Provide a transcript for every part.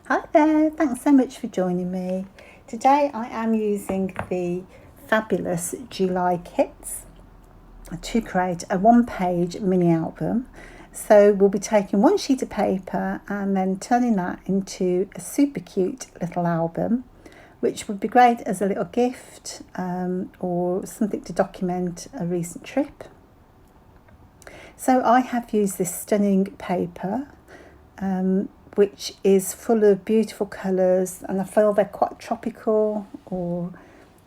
Hi there, thanks so much for joining me. Today I am using the fabulous July kits to create a one-page mini album. So we'll be taking one sheet of paper and then turning that into a super cute little album, which would be great as a little gift or something to document a recent trip. So I have used this stunning paper which is full of beautiful colours, and I feel they're quite tropical or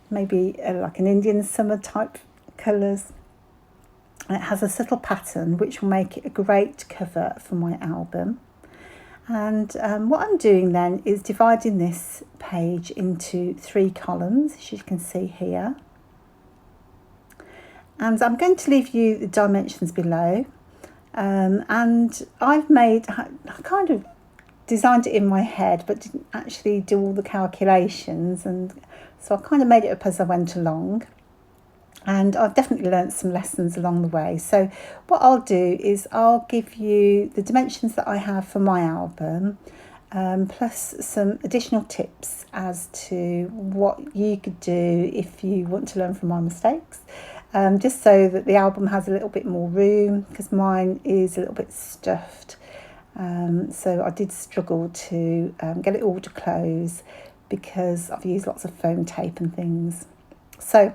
maybe like an Indian summer type colours. And it has a subtle pattern which will make it a great cover for my album. And what I'm doing then is dividing this page into 3 columns, as you can see here. And I'm going to leave you the dimensions below. And I kind of designed it in my head but didn't actually do all the calculations, and so I kind of made it up as I went along, and I've definitely learnt some lessons along the way. So what I'll do is I'll give you the dimensions that I have for my album, plus some additional tips as to what you could do if you want to learn from my mistakes, just so that the album has a little bit more room, because mine is a little bit stuffed. So I did struggle to get it all to close because I've used lots of foam tape and things. So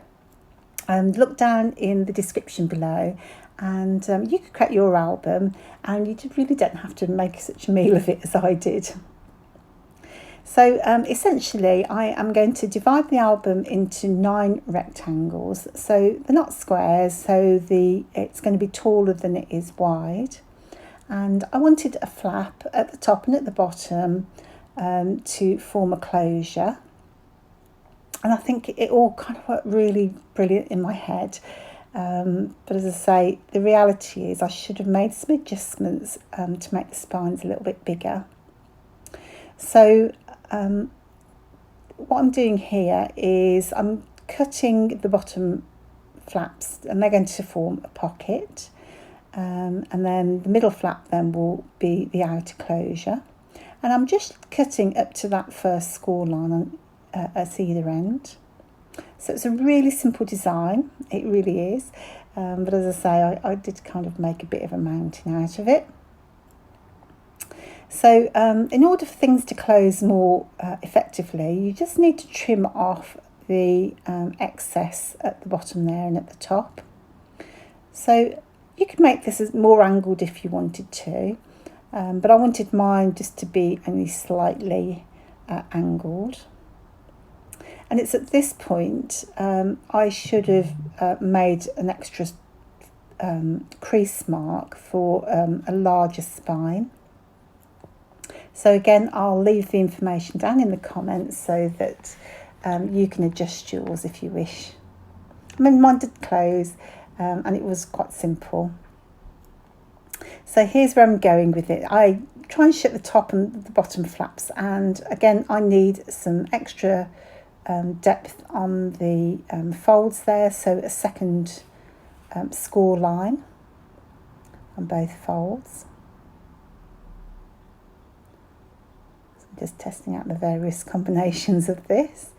look down in the description below, and you could create your album, and you really don't have to make such a meal of it as I did. So essentially I am going to divide the album into 9 rectangles. So they're not squares, so it's going to be taller than it is wide. And I wanted a flap at the top and at the bottom to form a closure. And I think it all kind of worked really brilliant in my head. But as I say, the reality is I should have made some adjustments to make the spines a little bit bigger. So what I'm doing here is I'm cutting the bottom flaps, and they're going to form a pocket. And then the middle flap then will be the outer closure, and I'm just cutting up to that first score line at either end. So it's a really simple design, it really is, but as I say, I did kind of make a bit of a mountain out of it. So in order for things to close more effectively, you just need to trim off the excess at the bottom there and at the top. So you could make this as more angled if you wanted to, but I wanted mine just to be only slightly angled. And it's at this point I should have made an extra crease mark for a larger spine. So again, I'll leave the information down in the comments so that you can adjust yours if you wish. I mean, mine did close, and it was quite simple. So here's where I'm going with it. I try and shut the top and the bottom flaps, and again I need some extra depth on the folds there, so a second score line on both folds. So I'm just testing out the various combinations of this.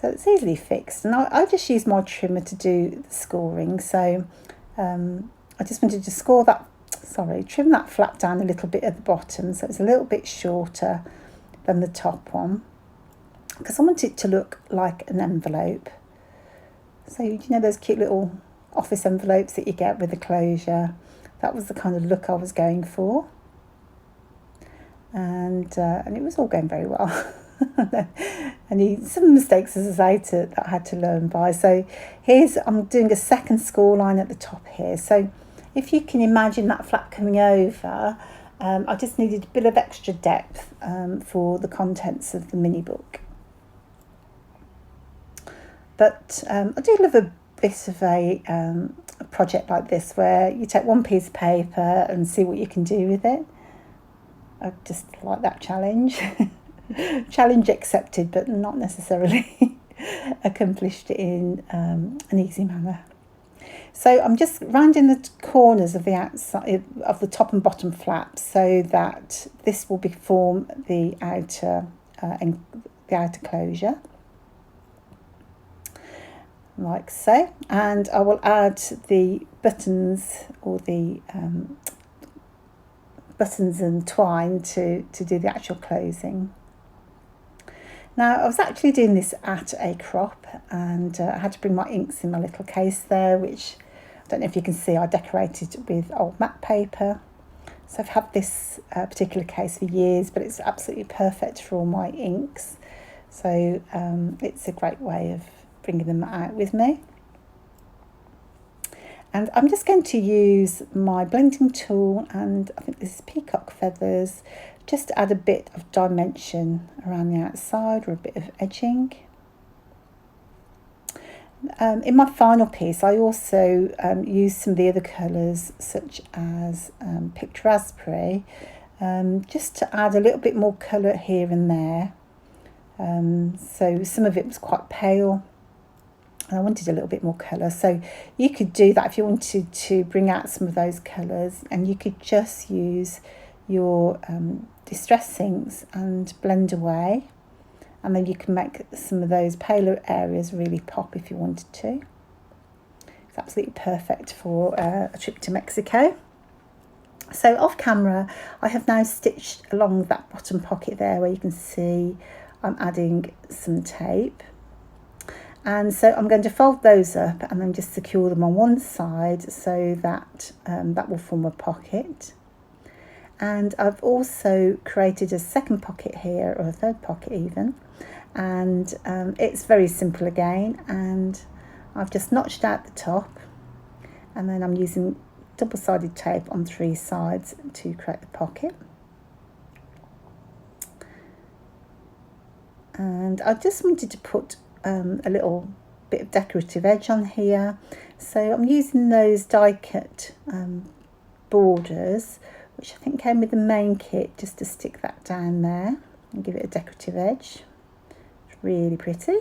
So it's easily fixed, and I just use my trimmer to do the scoring. So I just wanted to trim that flap down a little bit at the bottom, so it's a little bit shorter than the top one, because I want it to look like an envelope. So you know those cute little office envelopes that you get with the closure? That was the kind of look I was going for, and it was all going very well. And some mistakes, as I say, that I had to learn by. So I'm doing a second score line at the top here. So if you can imagine that flap coming over, I just needed a bit of extra depth for the contents of the mini book. But I do love a bit of a project like this, where you take one piece of paper and see what you can do with it. I just like that challenge. Challenge accepted, but not necessarily accomplished in an easy manner. So I'm just rounding the corners of the outside of the top and bottom flaps so that this will form the outer closure, like so. And I will add the buttons, or the buttons and twine to do the actual closing. Now, I was actually doing this at a crop, and I had to bring my inks in my little case there, which I don't know if you can see, I decorated with old matte paper. So I've had this particular case for years, but it's absolutely perfect for all my inks. So it's a great way of bringing them out with me. And I'm just going to use my blending tool, and I think this is peacock feathers, just to add a bit of dimension around the outside, or a bit of edging. In my final piece, I also used some of the other colours, such as picked raspberry, just to add a little bit more colour here and there. So some of it was quite pale, and I wanted a little bit more colour. So you could do that if you wanted to bring out some of those colours, and you could just use your distress inks and blend away, and then you can make some of those paler areas really pop if you wanted to. It's absolutely perfect for a trip to Mexico. So off camera, I have now stitched along that bottom pocket there where you can see I'm adding some tape. And so I'm going to fold those up and then just secure them on one side so that that will form a pocket. And I've also created a second pocket here, or a third pocket even, and it's very simple again, and I've just notched out the top, and then I'm using double-sided tape on 3 sides to create the pocket. And I just wanted to put a little bit of decorative edge on here, so I'm using those die-cut borders, which I think came with the main kit, just to stick that down there and give it a decorative edge. It's really pretty.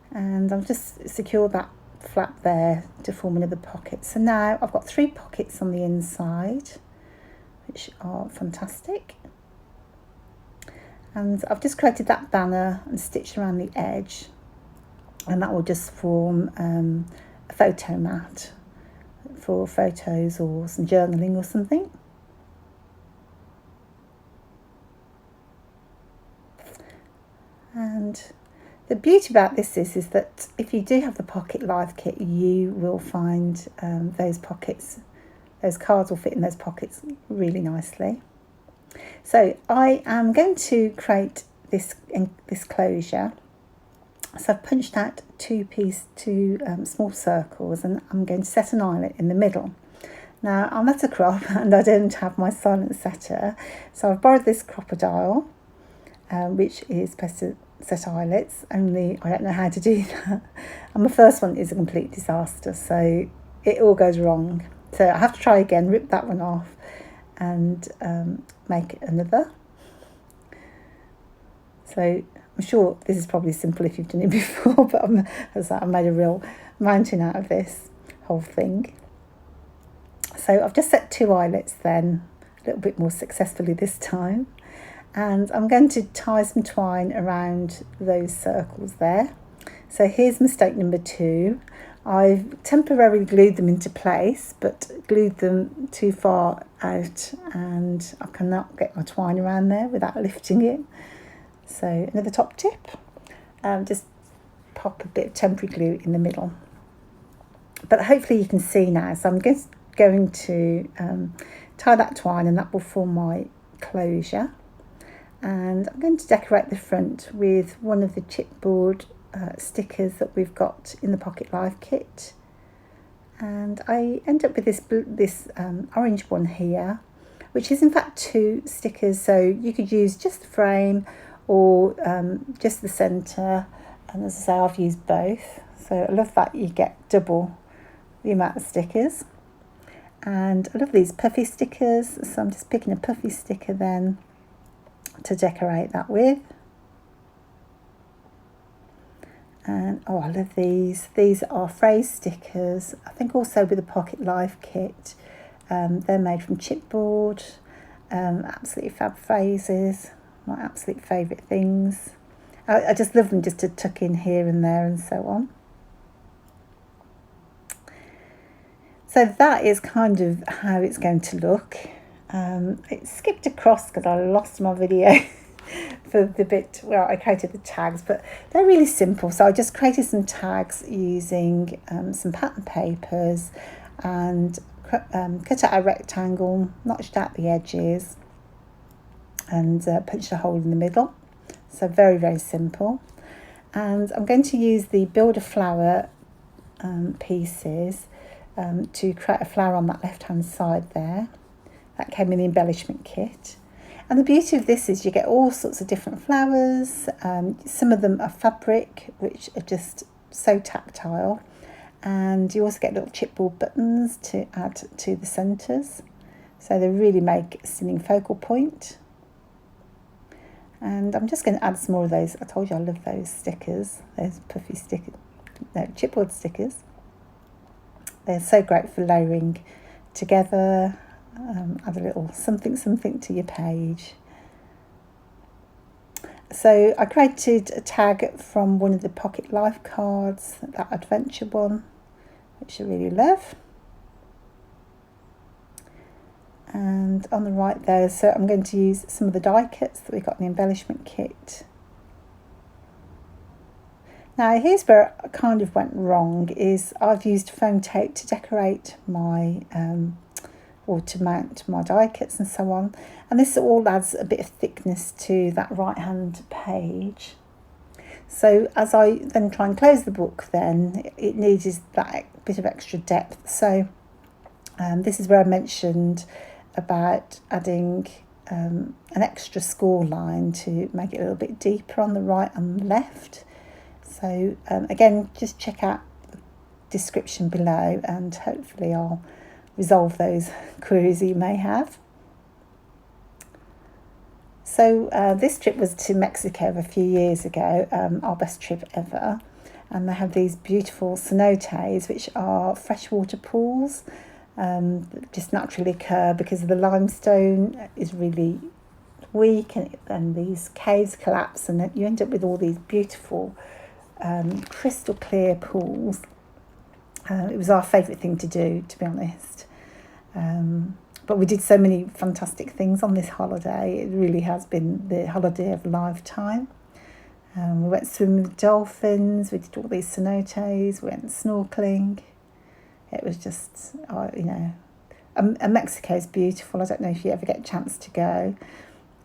And I've just secured that flap there to form another pocket. So now I've got 3 pockets on the inside, which are fantastic. And I've just created that banner and stitched around the edge, and that will just form a photo mat for photos or some journaling or something. And the beauty about this is that if you do have the Pocket Live kit, you will find those pockets, those cards will fit in those pockets really nicely. So I am going to create this closure. So I've punched out two small circles, and I'm going to set an eyelet in the middle. Now I'm at a crop and I don't have my silent setter, so I've borrowed this crocodile, which is supposed to set eyelets, only I don't know how to do that. And my first one is a complete disaster, so it all goes wrong. So I have to try again, rip that one off and make another. So I'm sure this is probably simple if you've done it before, but I made a real mountain out of this whole thing. So I've just set 2 eyelets then, a little bit more successfully this time. And I'm going to tie some twine around those circles there. So here's mistake number 2. I've temporarily glued them into place, but glued them too far out, and I cannot get my twine around there without lifting it. So another top tip, just pop a bit of temporary glue in the middle. But hopefully you can see now. So I'm going to tie that twine, and that will form my closure. And I'm going to decorate the front with one of the chipboard stickers that we've got in the Pocket Live kit. And I end up with this orange one here, which is in fact 2 stickers. So you could use just the frame or just the centre, and as I say, I've used both. So I love that you get double the amount of stickers. And I love these puffy stickers, so I'm just picking a puffy sticker then to decorate that with. And oh, I love these. These are phrase stickers. I think also with the Pocket Life kit. They're made from chipboard. Absolutely fab phrases. My absolute favourite things. I just love them just to tuck in here and there and so on. So that is kind of how it's going to look. It skipped across because I lost my video for the bit where I created the tags, but they're really simple. So I just created some tags using some pattern papers and cut out a rectangle, notched out the edges and punched a hole in the middle. So very, very simple. And I'm going to use the Build a Flower pieces to create a flower on that left hand side there. That came in the embellishment kit. And the beauty of this is you get all sorts of different flowers. Some of them are fabric, which are just so tactile. And you also get little chipboard buttons to add to the centres. So they really make a stunning focal point. And I'm just going to add some more of those. I told you I love those stickers, those puffy stickers, no, chipboard stickers. They're so great for layering together. Add a little something to your page. So I created a tag from one of the Pocket Life cards, that adventure one, which I really love. And on the right there, so I'm going to use some of the die cuts that we got in the embellishment kit. Now here's where I kind of went wrong, is I've used foam tape to decorate my or to mount my die cuts and so on, and this all adds a bit of thickness to that right hand page. So as I then try and close the book, then it needs that bit of extra depth. So this is where I mentioned about adding an extra score line to make it a little bit deeper on the right and left. So again, just check out the description below and hopefully I'll resolve those queries you may have. So this trip was to Mexico a few years ago, our best trip ever. And they have these beautiful cenotes, which are freshwater pools that just naturally occur because the limestone is really weak, and these caves collapse and you end up with all these beautiful crystal clear pools. It was our favourite thing to do, to be honest. But we did so many fantastic things on this holiday. It really has been the holiday of a lifetime. We went swimming with dolphins, we did all these cenotes, we went snorkeling. It was just, and Mexico is beautiful. I don't know if you ever get a chance to go,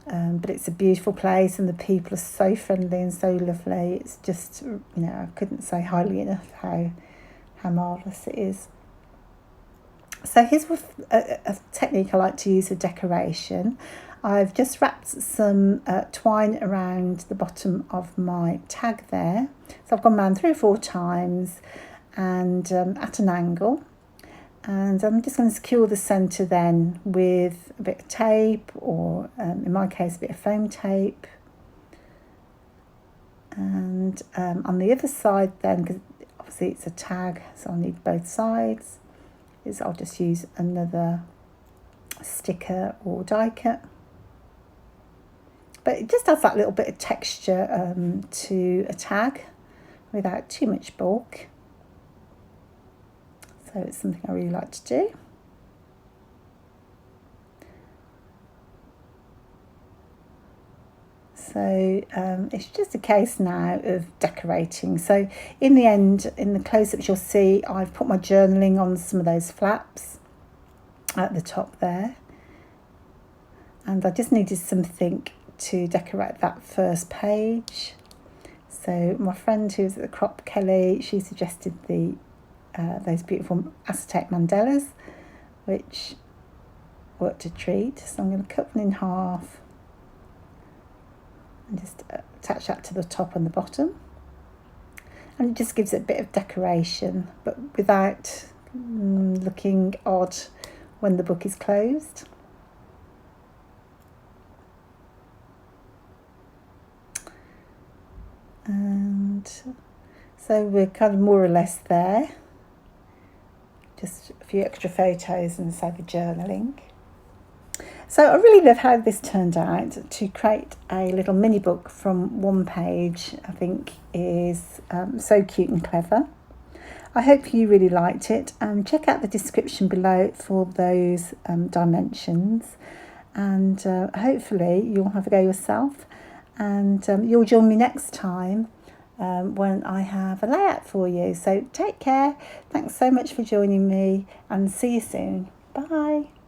but it's a beautiful place and the people are so friendly and so lovely. It's just, I couldn't say highly enough how marvellous it is. So here's a technique I like to use for decoration. I've just wrapped some twine around the bottom of my tag there. So I've gone around 3 or 4 times and at an angle. And I'm just going to secure the centre then with a bit of tape, or in my case a bit of foam tape. And on the other side then, because obviously it's a tag, so I'll need both sides, I'll just use another sticker or die cut. But it just adds that little bit of texture to a tag without too much bulk. So it's something I really like to do. So it's just a case now of decorating. So in the end, in the close-ups, you'll see I've put my journaling on some of those flaps at the top there. And I just needed something to decorate that first page. So my friend who's at the Crop, Kelly, she suggested those beautiful acetate mandalas, which worked a treat. So I'm going to cut one in half and just attach that to the top and the bottom. And it just gives it a bit of decoration, but without looking odd when the book is closed. And So we're kind of more or less there. Just a few extra photos and say the journaling. So I really love how this turned out. To create a little mini book from one page, I think is so cute and clever. I hope you really liked it. Check out the description below for those dimensions, and hopefully you'll have a go yourself, and you'll join me next time when I have a layout for you. So take care. Thanks so much for joining me, and see you soon. Bye.